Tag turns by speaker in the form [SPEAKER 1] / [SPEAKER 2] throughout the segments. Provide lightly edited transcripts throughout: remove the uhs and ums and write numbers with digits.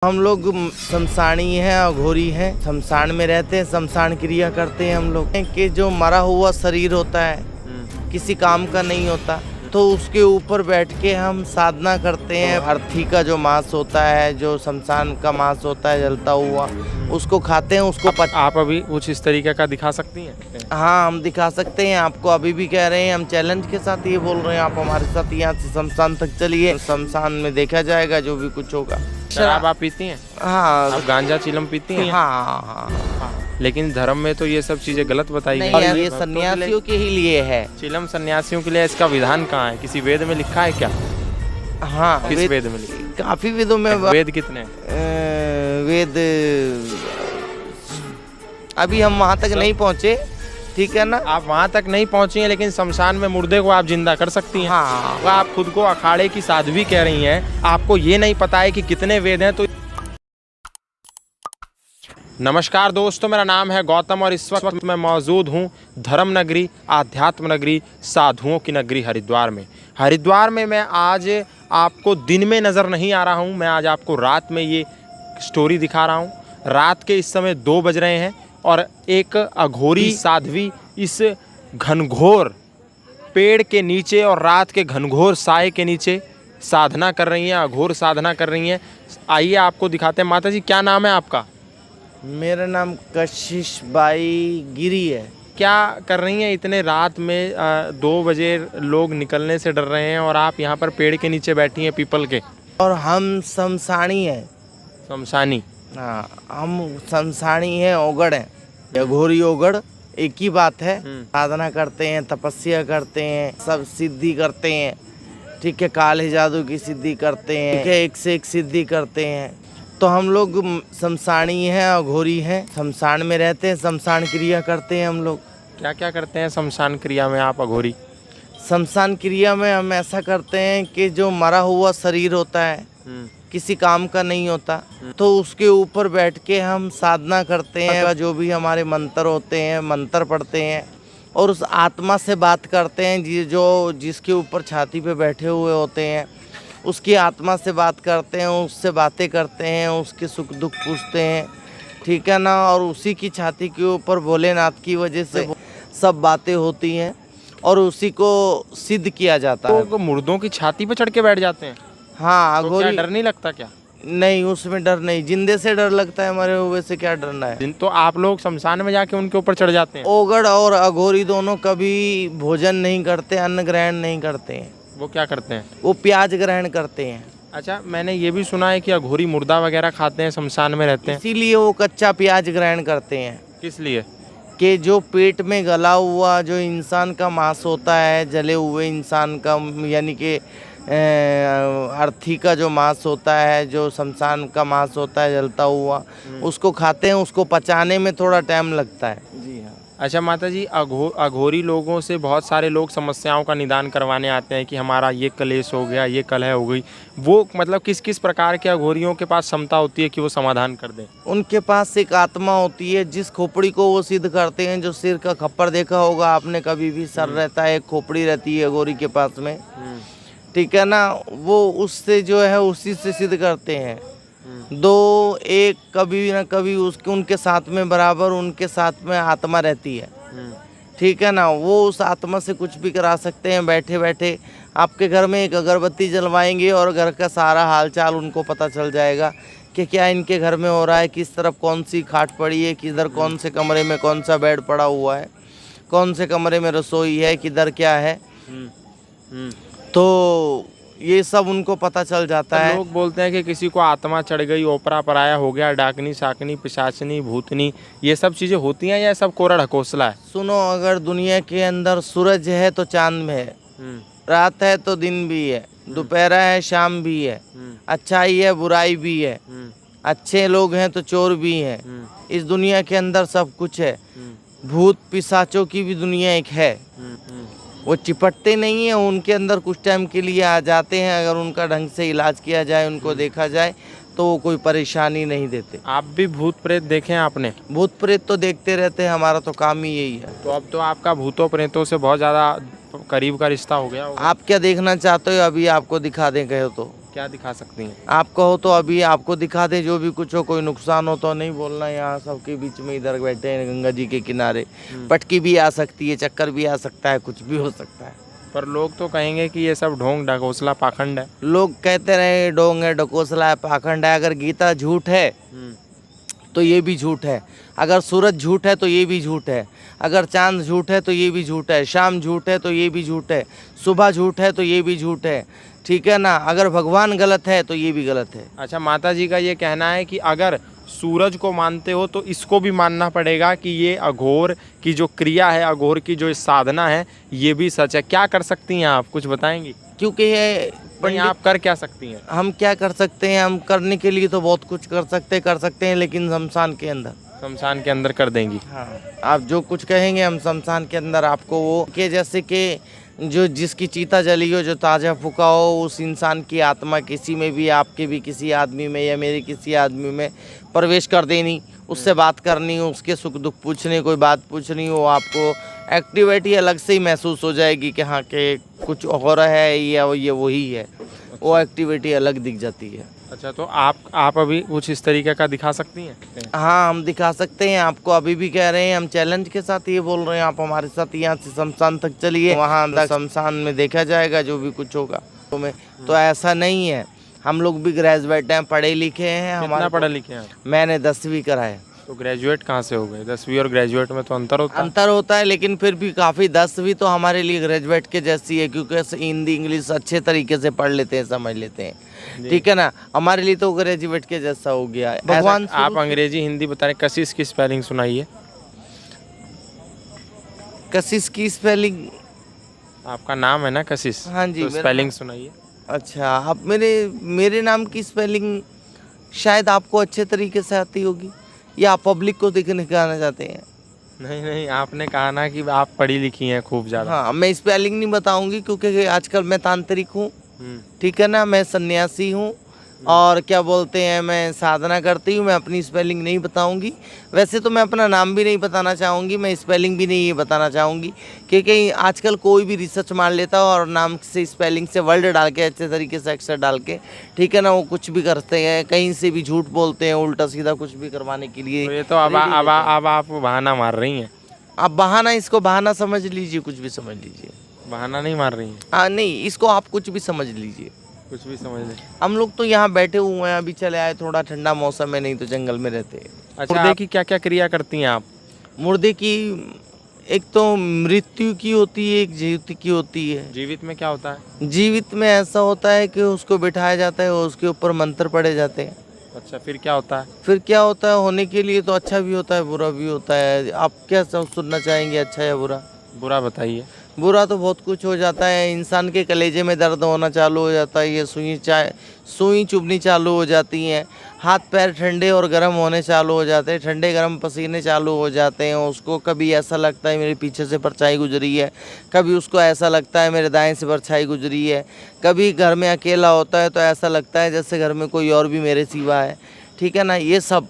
[SPEAKER 1] हम लोग शमशानी हैं, अघोरी हैं, शमशान में रहते हैं, शमशान क्रिया करते हैं हम लोग। कि जो मरा हुआ शरीर होता है किसी काम का नहीं होता, तो उसके ऊपर बैठ के हम साधना करते हैं। अर्थी का जो मांस होता है, जो शमशान का मांस होता है जलता हुआ, उसको खाते हैं। उसको
[SPEAKER 2] आप अभी कुछ इस तरीके का दिखा सकती हैं?
[SPEAKER 1] हाँ, हम दिखा सकते हैं आपको। अभी भी कह रहे हैं, हम चैलेंज के साथ ये बोल रहे हैं, आप हमारे साथ यहाँ से शमशान तक चलिए, शमशान में देखा जाएगा जो भी कुछ होगा।
[SPEAKER 2] शराब आप पीती हैं?
[SPEAKER 1] हाँ।
[SPEAKER 2] आप गांजा चिलम पीती हैं?
[SPEAKER 1] हाँ हाँ।
[SPEAKER 2] लेकिन धर्म में तो ये सब चीजें गलत बताई गई।
[SPEAKER 1] नहीं, ये सन्यासियों के ही लिए है।
[SPEAKER 2] चिलम सन्यासियों के लिए इसका विधान कहाँ है? किसी वेद में लिखा है क्या?
[SPEAKER 1] हाँ,
[SPEAKER 2] किस वेद में लिखा?
[SPEAKER 1] काफी वेदों में।
[SPEAKER 2] वेद कितने?
[SPEAKER 1] वेद अभी हम वहाँ तक नहीं पहुँचे, ठीक है ना।
[SPEAKER 2] आप वहाँ तक नहीं पहुँची हैं, लेकिन शमशान में मुर्दे को आप जिंदा कर सकती हैं।
[SPEAKER 1] हाँ।
[SPEAKER 2] वो आप खुद को अखाड़े की साध्वी कह रही हैं, आपको ये नहीं पता है कि कितने वेद हैं। तो नमस्कार दोस्तों, मेरा नाम है गौतम और इस वक्त मैं मौजूद हूँ धर्म नगरी, आध्यात्म नगरी, साधुओं की नगरी हरिद्वार में। हरिद्वार में मैं आज आपको दिन में नज़र नहीं आ रहा हूँ, मैं आज आपको रात में ये स्टोरी दिखा रहा हूँ। रात के इस समय 2 बज रहे हैं और एक अघोरी साध्वी इस घनघोर पेड़ के नीचे और रात के घनघोर साए के नीचे साधना कर रही हैं, अघोर साधना कर रही हैं। आइए आपको दिखाते हैं। माता जी, क्या नाम है आपका?
[SPEAKER 1] मेरा नाम कशिश बाई गिरी है।
[SPEAKER 2] क्या कर रही हैं इतने रात में? 2 बजे लोग निकलने से डर रहे हैं और आप यहाँ पर पेड़ के नीचे बैठी हैं पीपल के।
[SPEAKER 1] और हम शमशानी हैं।
[SPEAKER 2] शमशानी?
[SPEAKER 1] हाँ, हम शमशानी हैं, ओगड़ हैं। अघोरी ओगड़ एक ही बात है। साधना करते हैं, तपस्या करते हैं, सब सिद्धि करते हैं, ठीक है। काले जादू की सिद्धि करते हैं, ठीक है, एक से एक सिद्धि करते हैं। तो हम लोग शमशानी हैं, अघोरी हैं, शमशान में रहते हैं, शमशान क्रिया करते हैं हम लोग।
[SPEAKER 2] क्या क्या करते हैं शमशान क्रिया में आप अघोरी?
[SPEAKER 1] शमशान क्रिया में हम ऐसा करते हैं कि जो मरा हुआ शरीर होता है किसी काम का नहीं होता, तो उसके ऊपर बैठ के हम साधना करते हैं। जो भी हमारे मंत्र होते हैं, मंत्र पढ़ते हैं और उस आत्मा से बात करते हैं जो जिसके ऊपर छाती पे बैठे हुए होते हैं, उसकी आत्मा से बात करते हैं, उससे बातें करते हैं, उसके सुख दुख पूछते हैं, ठीक है ना। और उसी की छाती के ऊपर भोलेनाथ की वजह से सब बातें होती हैं और उसी को सिद्ध किया जाता है।
[SPEAKER 2] तो मुर्दों की छाती पे चढ़ के बैठ जाते हैं?
[SPEAKER 1] हाँ,
[SPEAKER 2] तो
[SPEAKER 1] अघोरी।
[SPEAKER 2] क्या डर नहीं लगता क्या?
[SPEAKER 1] नहीं, उसमें डर नहीं, जिंदे से डर लगता है, मरे हुए से क्या डरना है।
[SPEAKER 2] तो आप लोग शमशान में जाके उनके ऊपर चढ़ जाते हैं?
[SPEAKER 1] ओगड़ और अघोरी दोनों कभी भोजन नहीं करते, अन्न ग्रहण नहीं करते हैं।
[SPEAKER 2] वो क्या करते हैं?
[SPEAKER 1] वो प्याज ग्रहण करते हैं।
[SPEAKER 2] अच्छा, मैंने ये भी सुना है कि अघोरी मुर्दा वगैरह खाते हैं, शमशान में रहते हैं।
[SPEAKER 1] इसीलिए वो कच्चा प्याज ग्रहण करते हैं।
[SPEAKER 2] किस लिए?
[SPEAKER 1] कि जो पेट में गला हुआ जो इंसान का मांस होता है, जले हुए इंसान का, यानी कि अर्थी का जो मांस होता है, जो शमशान का मांस होता है जलता हुआ, उसको खाते हैं। उसको पचाने में थोड़ा टाइम लगता है। जी हाँ।
[SPEAKER 2] अच्छा माता जी, अघोरी लोगों से बहुत सारे लोग समस्याओं का निदान करवाने आते हैं कि हमारा ये कलेश हो गया, ये कलह हो गई। वो मतलब किस किस प्रकार के अघोरियों के पास क्षमता होती है कि वो समाधान कर दें? उनके
[SPEAKER 1] पास एक आत्मा होती है, जिस खोपड़ी को वो सिद्ध करते हैं। जो सिर का खप्पर देखा होगा आपने कभी भी, सर रहता है, एक खोपड़ी रहती है अघोरी के पास में, ठीक है ना। वो उससे जो है उसी से सिद्ध करते हैं। 2 एक कभी ना कभी उसके उनके साथ में बराबर उनके साथ में आत्मा रहती है, ठीक है ना। वो उस आत्मा से कुछ भी करा सकते हैं। बैठे बैठे आपके घर में एक अगरबत्ती जलवाएंगे और घर का सारा हालचाल उनको पता चल जाएगा कि क्या इनके घर में हो रहा है, किस तरफ कौन सी खाट पड़ी है, किधर कौन से कमरे में कौन सा बेड पड़ा हुआ है, कौन से कमरे में रसोई है, किधर क्या है। तो ये सब उनको पता चल जाता है।
[SPEAKER 2] लोग बोलते हैं कि किसी को आत्मा चढ़ गई, ओपरा पराया हो गया, डाकनी शाकनी पिशाचनी भूतनी, ये सब चीज़ें होती हैं या सब कोरा ढकोसला है?
[SPEAKER 1] सुनो, अगर दुनिया के अंदर सूरज है तो चांद में है, रात है तो दिन भी है, दोपहर है शाम भी है, अच्छाई है बुराई भी है, अच्छे लोग हैं तो चोर भी हैं। इस दुनिया के अंदर सब कुछ है। भूत पिशाचों की भी दुनिया एक है। वो चिपटते नहीं है, उनके अंदर कुछ टाइम के लिए आ जाते हैं। अगर उनका ढंग से इलाज किया जाए, उनको देखा जाए, तो वो कोई परेशानी नहीं देते।
[SPEAKER 2] आप भी भूत प्रेत देखे हैं आपने?
[SPEAKER 1] भूत प्रेत तो देखते रहते हैं, हमारा तो काम ही यही है।
[SPEAKER 2] तो अब तो आपका भूतों प्रेतों से बहुत ज़्यादा करीब का रिश्ता हो गया होगा।
[SPEAKER 1] आप क्या देखना चाहते हो? अभी आपको दिखा दें कहो तो।
[SPEAKER 2] क्या दिखा सकती हैं?
[SPEAKER 1] आप कहो तो अभी आपको दिखा दे, जो भी कुछ हो, कोई नुकसान हो तो नहीं बोलना। यहाँ सबके बीच में इधर बैठे हैं गंगा जी के किनारे, पटकी भी आ सकती है, चक्कर भी आ सकता है, कुछ भी हो सकता है।
[SPEAKER 2] पर लोग तो कहेंगे कि ये सब ढोंग ढकोसला पाखंड है।
[SPEAKER 1] लोग कहते रहे डोंग है, डकोसला है, पाखंड है। अगर गीता झूठ है तो ये भी झूठ है, अगर सूरज झूठ है तो ये भी झूठ है, अगर चांद झूठ है तो ये भी झूठ है, शाम झूठ है तो ये भी झूठ है, सुबह झूठ है तो ये भी झूठ है, ठीक है ना। अगर भगवान गलत है तो ये भी गलत है।
[SPEAKER 2] अच्छा, माता जी का ये कहना है कि अगर सूरज को मानते हो तो इसको भी मानना पड़ेगा कि ये अघोर की जो क्रिया है, अघोर की जो साधना है, ये भी सच है। क्या कर सकती हैं आप, कुछ बताएंगी?
[SPEAKER 1] क्योंकि ये
[SPEAKER 2] नहीं, आप कर क्या सकती हैं?
[SPEAKER 1] हम क्या कर सकते हैं, हम करने के लिए तो बहुत कुछ कर सकते हैं, लेकिन शमशान के अंदर।
[SPEAKER 2] शमशान के अंदर कर देंगी?
[SPEAKER 1] हाँ, आप जो कुछ कहेंगे हम शमशान के अंदर आपको वो के जैसे कि जो जिसकी चीता जली हो, जो ताज़ा फूका हो, उस इंसान की आत्मा किसी में भी, आपके भी किसी आदमी में या मेरे किसी आदमी में प्रवेश कर देनी, उससे बात करनी, उसके सुख दुख पूछने, कोई बात पूछनी हो, आपको एक्टिविटी अलग से ही महसूस हो जाएगी कि हाँ के कुछ और है या ये वही है। वो एक्टिविटी अलग दिख जाती है।
[SPEAKER 2] अच्छा, तो आप अभी कुछ इस तरीके का दिखा सकती हैं?
[SPEAKER 1] हाँ, हम दिखा सकते हैं आपको, अभी भी कह रहे हैं, हम चैलेंज के साथ ये बोल रहे हैं, आप हमारे साथ यहाँ से शमशान तक चलिए, वहाँ तक शमशान में देखा जाएगा जो भी कुछ होगा। तो ऐसा नहीं है, हम लोग भी ग्रेजुएट हैं, पढ़े लिखे हैं।
[SPEAKER 2] कितना पढ़े लिखे हैं?
[SPEAKER 1] मैंने 10वीं करा है।
[SPEAKER 2] तो ग्रेजुएट कहाँ से हो गए? 10वीं और ग्रेजुएट में तो अंतर होता है।
[SPEAKER 1] लेकिन फिर भी काफ़ी, 10वीं तो हमारे लिए ग्रेजुएट के जैसी है, क्योंकि हिंदी इंग्लिश अच्छे तरीके से पढ़ लेते हैं, समझ लेते हैं, ठीक है ना। हमारे लिए तो ग्रेजुएट के जैसा हो गया है। भगवान,
[SPEAKER 2] आप अंग्रेजी हिंदी बता रहे, कशिश की स्पेलिंग सुनाइए।
[SPEAKER 1] कशिश की स्पेलिंग?
[SPEAKER 2] आपका नाम है ना कशिश?
[SPEAKER 1] हाँ जी,
[SPEAKER 2] तो स्पेलिंग सुनाइए।
[SPEAKER 1] अच्छा, आप मेरे नाम की स्पेलिंग शायद आपको अच्छे तरीके से आती होगी, या आप पब्लिक को दिखाना चाहते हैं?
[SPEAKER 2] नहीं, आपने कहा ना कि आप पढ़ी लिखी हैं खूब ज़्यादा।
[SPEAKER 1] हाँ, मैं स्पेलिंग नहीं बताऊंगी, क्योंकि आजकल मैं तांत्रिक हूँ, ठीक है ना, मैं सन्यासी हूँ, और क्या बोलते हैं, मैं साधना करती हूँ। मैं अपनी स्पेलिंग नहीं बताऊंगी। वैसे तो मैं अपना नाम भी नहीं बताना चाहूँगी, मैं स्पेलिंग भी नहीं बताना चाहूँगी, क्योंकि आजकल कोई भी रिसर्च मार लेता है और नाम से, स्पेलिंग से, वर्ड डाल के, अच्छे तरीके से अक्षर डाल के, ठीक है ना, वो कुछ भी करते हैं, कहीं से भी झूठ बोलते हैं, उल्टा सीधा कुछ भी करवाने के लिए।
[SPEAKER 2] तो ये तो अब आप बहाना मार रही हैं।
[SPEAKER 1] आप बहाना, इसको बहाना समझ लीजिए, कुछ भी समझ लीजिए।
[SPEAKER 2] बहाना नहीं मार रही हैं?
[SPEAKER 1] हाँ नहीं, इसको आप कुछ भी समझ लीजिए,
[SPEAKER 2] कुछ भी समझ लें।
[SPEAKER 1] हम लोग तो यहाँ बैठे हुए हैं, अभी चले आए, थोड़ा ठंडा मौसम है, नहीं तो जंगल में रहते हैं।
[SPEAKER 2] अच्छा, मुर्दे की क्या क्या क्रिया करती हैं आप?
[SPEAKER 1] मुर्दे की एक तो मृत्यु की होती है, एक जीवित की होती है।
[SPEAKER 2] जीवित में क्या होता है?
[SPEAKER 1] जीवित में ऐसा होता है कि उसको बिठाया जाता है और उसके ऊपर मंत्र पढ़े जाते हैं।
[SPEAKER 2] अच्छा, फिर क्या होता है?
[SPEAKER 1] फिर क्या होता है, होने के लिए तो अच्छा भी होता है, बुरा भी होता है। आप क्या सुनना चाहेंगे, अच्छा या बुरा?
[SPEAKER 2] बुरा बताइए।
[SPEAKER 1] बुरा तो बहुत कुछ हो जाता है, इंसान के कलेजे में दर्द होना चालू हो जाता है, ये सुई चुभनी चालू हो जाती हैं, हाथ पैर ठंडे और गर्म होने चालू हो जाते हैं, ठंडे गर्म पसीने चालू हो जाते हैं। उसको कभी ऐसा लगता है मेरे पीछे से परछाई गुजरी है, कभी उसको ऐसा लगता है मेरे दाएं से परछाई गुजरी है, कभी घर में अकेला होता है तो ऐसा लगता है जैसे घर में कोई और भी मेरे सिवा है, ठीक है ना। ये सब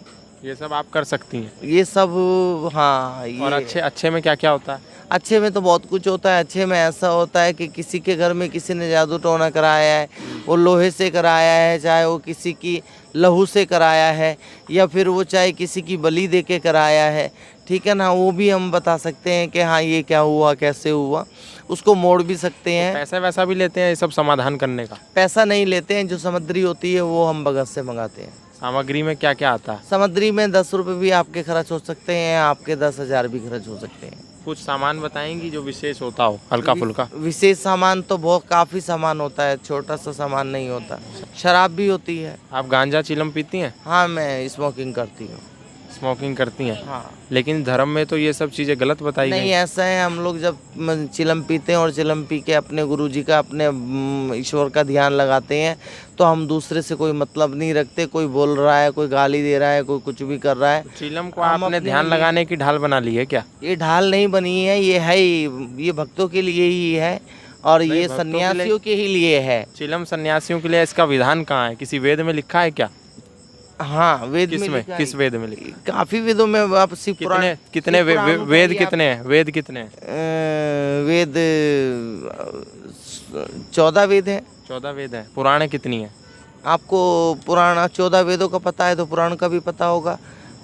[SPEAKER 2] आप कर सकती हैं?
[SPEAKER 1] ये सब, हाँ।
[SPEAKER 2] और अच्छे में क्या क्या होता है?
[SPEAKER 1] अच्छे में तो बहुत कुछ होता है। अच्छे में ऐसा होता है कि किसी के घर में किसी ने जादू टोना कराया है, वो लोहे से कराया है, चाहे वो किसी की लहू से कराया है, या फिर वो चाहे किसी की बलि दे के कराया है, ठीक है ना, वो भी हम बता सकते हैं कि हाँ ये क्या हुआ, कैसे हुआ, उसको मोड़ भी सकते हैं।
[SPEAKER 2] पैसा वैसा भी लेते हैं ये सब समाधान करने का?
[SPEAKER 1] पैसा नहीं लेते हैं, जो सामग्री होती है वो हम भगत से मंगाते हैं।
[SPEAKER 2] सामग्री में क्या क्या आता है?
[SPEAKER 1] सामग्री में 10 रुपये भी आपके खर्च हो सकते हैं, आपके 10,000 भी खर्च हो सकते हैं।
[SPEAKER 2] कुछ सामान बताएंगी जो विशेष होता हो, हल्का फुल्का?
[SPEAKER 1] विशेष सामान तो बहुत काफ़ी सामान होता है, छोटा सा सामान नहीं होता। शराब भी होती है।
[SPEAKER 2] आप गांजा चिलम पीती हैं?
[SPEAKER 1] हाँ, मैं स्मोकिंग करती हूँ।
[SPEAKER 2] स्मोकिंग करती हैं?
[SPEAKER 1] हाँ।
[SPEAKER 2] लेकिन धर्म में तो ये सब चीज़ें गलत बताई गई।
[SPEAKER 1] नहीं, ऐसा है, हम लोग जब चिलम पीते हैं और चिलम पी के अपने गुरुजी का, अपने ईश्वर का ध्यान लगाते हैं, तो हम दूसरे से कोई मतलब नहीं रखते। कोई बोल रहा है, कोई गाली दे रहा है, कोई कुछ भी कर रहा है,
[SPEAKER 2] चिलम को आपने ध्यान लगाने की ढाल बना ली है क्या?
[SPEAKER 1] ये ढाल नहीं बनी है, ये है, ये भक्तों के लिए ही है, और ये सन्यासियों के ही लिए है।
[SPEAKER 2] चिलम सन्यासियों के लिए? इसका विधान कहाँ है? किसी वेद में लिखा है क्या?
[SPEAKER 1] हाँ, वेद में लिखा है।
[SPEAKER 2] किस वेद में लिखा?
[SPEAKER 1] काफी वेदों में। आप शिव पुराण,
[SPEAKER 2] कितने वेद कितने हैं? वेद कितने हैं?
[SPEAKER 1] वेद 14 वेद हैं।
[SPEAKER 2] 14 वेद हैं। पुराण कितनी है?
[SPEAKER 1] आपको पुराना 14 वेदों का पता है तो पुराण का भी पता होगा।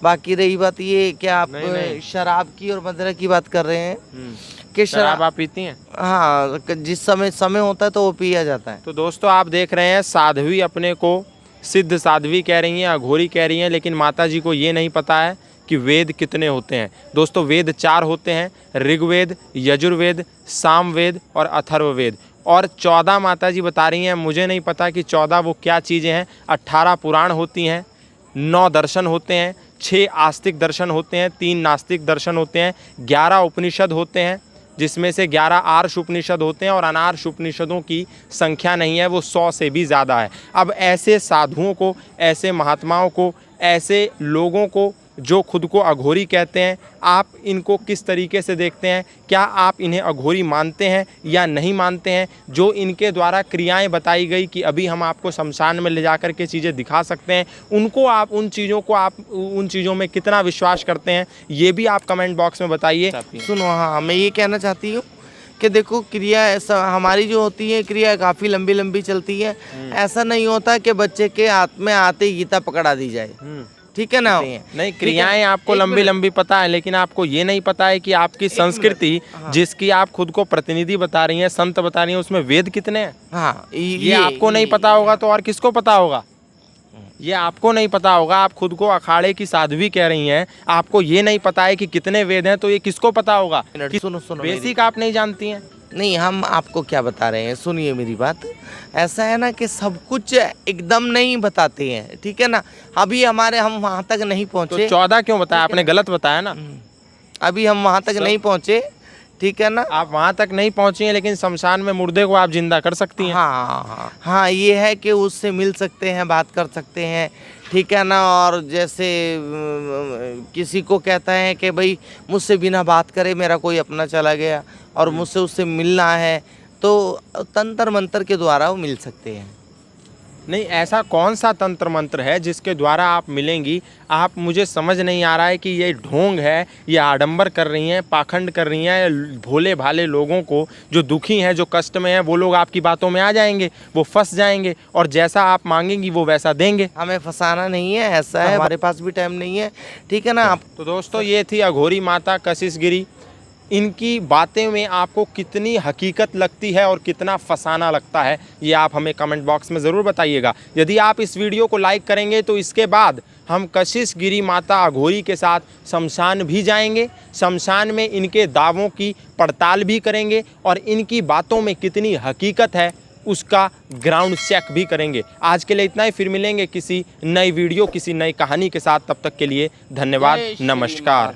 [SPEAKER 1] बाकी रही बात ये कि आप
[SPEAKER 2] नहीं।
[SPEAKER 1] शराब की और मदिरा की बात कर रहे हैं कि
[SPEAKER 2] शराब आप पीती हैं?
[SPEAKER 1] हाँ, जिस समय होता है तो वो पिया जाता है।
[SPEAKER 2] तो दोस्तों आप देख रहे हैं साध्वी अपने को सिद्ध साध्वी कह रही हैं, अघोरी कह रही हैं, लेकिन माता जी को ये नहीं पता है कि वेद कितने होते हैं। दोस्तों वेद 4 होते हैं, ऋग्वेद, यजुर्वेद, सामवेद और अथर्ववेद। और 14 माता जी बता रही हैं, मुझे नहीं पता कि 14 वो क्या चीज़ें हैं। 18 पुराण होती हैं, 9 दर्शन होते हैं, 6 आस्तिक दर्शन होते हैं, 3 नास्तिक दर्शन होते हैं, 11 उपनिषद होते हैं, जिसमें से 11 आर्ष उपनिषद होते हैं और अनार्ष उपनिषदों की संख्या नहीं है, वो 100 से भी ज़्यादा है। अब ऐसे साधुओं को, ऐसे महात्माओं को, ऐसे लोगों को जो खुद को अघोरी कहते हैं, आप इनको किस तरीके से देखते हैं? क्या आप इन्हें अघोरी मानते हैं या नहीं मानते हैं? जो इनके द्वारा क्रियाएं बताई गई कि अभी हम आपको शमशान में ले जाकर के चीज़ें दिखा सकते हैं, उनको आप उन चीज़ों में कितना विश्वास करते हैं, ये भी आप कमेंट बॉक्स में बताइए।
[SPEAKER 1] सुनो, हाँ मैं ये कहना चाहती हूँ कि देखो क्रिया ऐसा हमारी जो होती है, क्रिया काफ़ी लंबी लंबी चलती है। ऐसा नहीं होता कि बच्चे के हाथ में आते ही गीता पकड़ा दी जाए, ठीक है ना।
[SPEAKER 2] नहीं, क्रियाएं आपको लंबी लंबी पता है, लेकिन आपको ये नहीं पता है कि आपकी संस्कृति जिसकी आप खुद को प्रतिनिधि बता रही हैं, संत बता रही हैं, उसमें वेद कितने हैं।
[SPEAKER 1] हाँ,
[SPEAKER 2] ये आपको नहीं पता होगा तो और किसको पता होगा? ये आपको नहीं पता होगा। आप खुद को अखाड़े की साध्वी कह रही हैं, आपको ये नहीं पता है कि कितने वेद हैं, तो ये किसको पता होगा?
[SPEAKER 1] सुनो
[SPEAKER 2] बेसिक आप नहीं जानती हैं।
[SPEAKER 1] नहीं, हम आपको क्या बता रहे हैं, सुनिए मेरी बात। ऐसा है ना कि सब कुछ एकदम नहीं बताते हैं, ठीक है ना। अभी हम वहाँ तक नहीं पहुँचे।
[SPEAKER 2] तो 14 क्यों बताया आपने? गलत बताया ना।
[SPEAKER 1] अभी हम वहाँ तक नहीं पहुँचे, ठीक है ना।
[SPEAKER 2] आप वहाँ तक नहीं पहुँची हैं, लेकिन शमशान में मुर्दे को आप जिंदा कर सकती हैं।
[SPEAKER 1] हाँ, ये है कि उससे मिल सकते हैं, बात कर सकते हैं, ठीक है ना। और जैसे किसी को कहता है कि भाई मुझसे बिना बात करे मेरा कोई अपना चला गया और मुझसे उससे मिलना है, तो तंत्र मंत्र के द्वारा वो मिल सकते हैं।
[SPEAKER 2] नहीं, ऐसा कौन सा तंत्र मंत्र है जिसके द्वारा आप मिलेंगी? आप, मुझे समझ नहीं आ रहा है कि ये ढोंग है, ये आडंबर कर रही हैं, पाखंड कर रही हैं। भोले भाले लोगों को, जो दुखी हैं, जो कष्ट में हैं, वो लोग आपकी बातों में आ जाएंगे, वो फंस जाएंगे और जैसा आप मांगेंगी वो वैसा देंगे।
[SPEAKER 1] हमें फंसाना नहीं है, ऐसा है, हमारे पास भी टाइम नहीं है, ठीक है ना। आप
[SPEAKER 2] तो दोस्तों ये थी अघोरी माता कशिश गिरी। इनकी बातें में आपको कितनी हकीकत लगती है और कितना फसाना लगता है, ये आप हमें कमेंट बॉक्स में ज़रूर बताइएगा। यदि आप इस वीडियो को लाइक करेंगे तो इसके बाद हम कशिश गिरी माता अघोरी के साथ शमशान भी जाएंगे। शमशान में इनके दावों की पड़ताल भी करेंगे और इनकी बातों में कितनी हकीकत है उसका ग्राउंड चेक भी करेंगे। आज के लिए इतना ही, फिर मिलेंगे किसी नई वीडियो, किसी नई कहानी के साथ। तब तक के लिए धन्यवाद, नमस्कार।